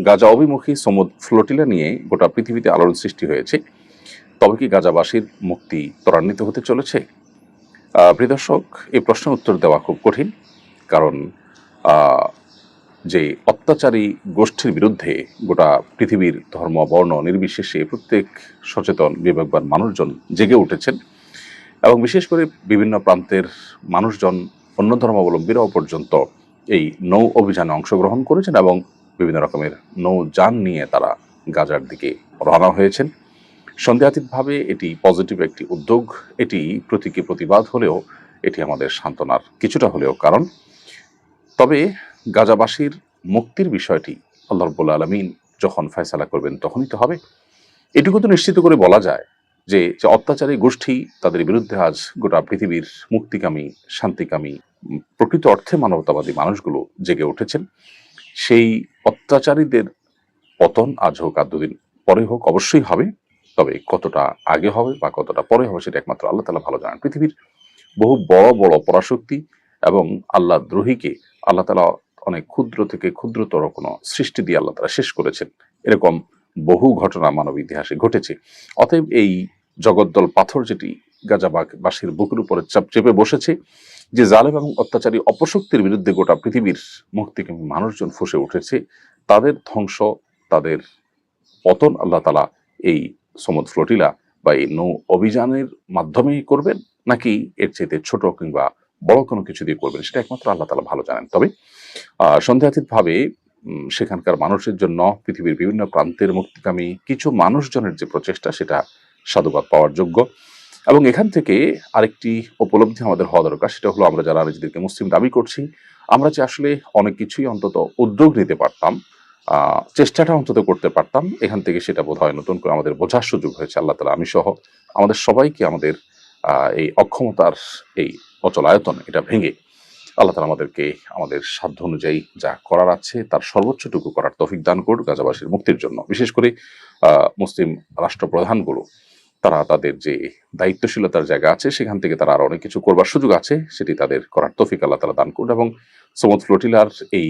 গাজা অভিমুখী সমুদ ফ্লোটিলা নিয়ে গোটা পৃথিবীতে আলোড়ন সৃষ্টি হয়েছে। তবে কি গাজাবাসীর মুক্তি ত্বরান্বিত হতে চলেছে? প্রিয় দর্শক, এই প্রশ্নের উত্তর দেওয়া খুব কঠিন। কারণ যে অত্যাচারী গোষ্ঠীর বিরুদ্ধে গোটা পৃথিবীর ধর্ম বর্ণ নির্বিশেষে প্রত্যেক সচেতন বিবেকবান মানুষজন জেগে উঠেছেন, এবং বিশেষ করে বিভিন্ন প্রান্তের মানুষজন, অন্য ধর্মাবলম্বীরাও পর্যন্ত এই নৌ অভিযানে অংশগ্রহণ করেছেন এবং বিভিন্ন রকমের নৌযান নিয়ে তারা গাজার দিকে রওনা হয়েছেন। সন্দেহাতীতভাবে এটি পজিটিভ একটি উদ্যোগ। এটি প্রতীকী প্রতিবাদ হলেও এটি আমাদের সান্ত্বনার কিছুটা হলেও কারণ। তবে গাজাবাসীর মুক্তির বিষয়টি আল্লাহ রাব্বুল আলামিন যখন ফয়সালা করবেন তখনই তো হবে। এটুকু তো নিশ্চিত করে বলা যায় যে অত্যাচারী গোষ্ঠী, তাদের বিরুদ্ধে আজ গোটা পৃথিবীর মুক্তিকামী, শান্তিকামী, প্রকৃত অর্থে মানবতাবাদী মানুষগুলো জেগে উঠেছেন। সেই অত্যাচারীদের পতন আজ হোক আর দুদিন পরে হোক অবশ্যই হবে। তবে কতটা আগে হবে বা কতটা পরে হবে সেটা একমাত্র আল্লাহ তাআলা ভালো জানেন। পৃথিবীর বহু বড় বড় পরাশক্তি এবং আল্লাহ দ্রোহীকে আল্লাহ তাআলা অনেক ক্ষুদ্র থেকে ক্ষুদ্রতর কোনো সৃষ্টি দিয়ে আল্লাহ তাআলা শেষ করেছেন। এরকম বহু ঘটনা মানব ইতিহাসে ঘটেছে। অতএব এই জগদ্দল পাথর যেটি গাজাবাসীর বুকের উপরে চেপে বসেছে, যে জালেম এবং অত্যাচারী অপশক্তির বিরুদ্ধে গোটা পৃথিবীর মুক্তিকামী মানুষজন ফুঁসে উঠেছে, তাদের ধ্বংস, তাদের পতন আল্লাহ তাআলা এই সমুদ ফ্লোটিলা বা এই নৌ অভিযানের মাধ্যমেই করবেন, নাকি এর চাইতে ছোট কিংবা বড় কোনো কিছু দিয়ে করবেন, সেটা একমাত্র আল্লাহ তাআলা ভালো জানেন। তবে সন্দেহাতীতভাবে সেখানকার মানুষের জন্য পৃথিবীর বিভিন্ন প্রান্তের মুক্তিকামী কিছু মানুষজনের যে প্রচেষ্টা, সেটা সাধুবাদ পাওয়ার যোগ্য। এবং এখান থেকে আরেকটি উপলব্ধি আমাদের হওয়া দরকার, সেটা হলো আমরা যারা নিজেদেরকে মুসলিম দাবি করছি, আমরা যে আসলে অনেক কিছুই অন্তত উদ্যোগ নিতে পারতাম, চেষ্টাটা অন্তত করতে পারতাম, এখান থেকে সেটা বোধ হয় নতুন করে আমাদের বোঝার সুযোগ হয়েছে। আল্লাহ তাআলা আমি সহ আমাদের সবাইকে আমাদের এই অক্ষমতার এই অচলায়তন এটা ভেঙে আল্লাহ তাআলা আমাদেরকে আমাদের সাধ্য অনুযায়ী যা করার আছে তার সর্বোচ্চটুকু করার তৌফিক দান করুন গাজাবাসীর মুক্তির জন্য। বিশেষ করে মুসলিম রাষ্ট্রপ্রধানগুলো, তারা তাদের যে দায়িত্বশীলতার জায়গা আছে সেখান থেকে তারা আরো অনেক কিছু করবার সুযোগ আছে, সেটি তাদের করার তৌফিক আল্লাহ তাআলা দান করুন। এবং সমুদ ফ্লোটিলার এই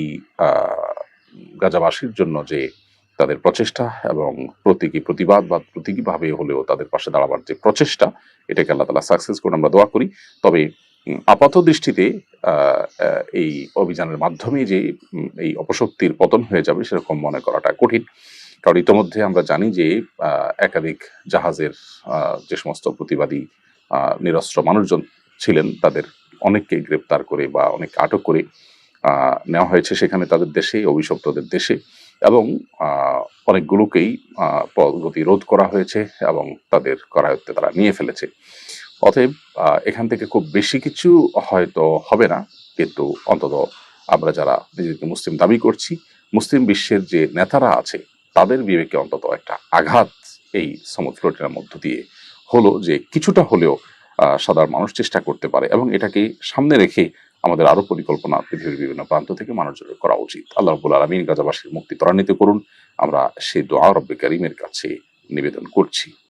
গাজাবাসীর জন্য যে তাদের প্রচেষ্টা এবং প্রতীকী প্রতিবাদ বা প্রতীকীভাবে হলেও তাদের পাশে দাঁড়াবার যে প্রচেষ্টা, এটাকে আল্লাহ তাআলা সাকসেস করুন, আমরা দোয়া করি। তবে আপাত দৃষ্টিতে এই অভিযানের মাধ্যমে যে এই অপশক্তির পতন হয়ে যাবে সেরকম মনে করাটা কঠিন। কারণ ইতোমধ্যে আমরা জানি যে একাধিক জাহাজের যে সমস্ত প্রতিবাদী নিরস্ত্র মানুষজন ছিলেন, তাদের অনেককে গ্রেপ্তার করে বা অনেককে আটক করে নেওয়া হয়েছে সেখানে তাদের দেশে, অভিশপ্তদের দেশে, এবং অনেকগুলোকেই গতিরোধ করা হয়েছে এবং তাদের করায়ত্তে তারা নিয়ে ফেলেছে। অতএব এখান থেকে খুব বেশি কিছু হয়তো হবে না, কিন্তু অন্তত আমরা যারা নিজেদেরকে মুসলিম দাবি করছি, মুসলিম বিশ্বের যে নেতারা আছে, তাদের বিবেকে অন্তত একটা আঘাত এই সমুদ ফ্লোটিলার মধ্য দিয়ে হলো, যে কিছুটা হলেও সাধারণ মানুষ চেষ্টা করতে পারে, এবং এটাকে সামনে রেখে আমাদের আরো পরিকল্পনা পৃথিবীর বিভিন্ন প্রান্ত থেকে মানুষজনের করা উচিত। আল্লাহ রাব্বুল আলামিন গাজাবাসীর মুক্তি ত্বরান্বিত করুন, আমরা সেই দোয়া রব্বে কারীমের কাছে নিবেদন করছি।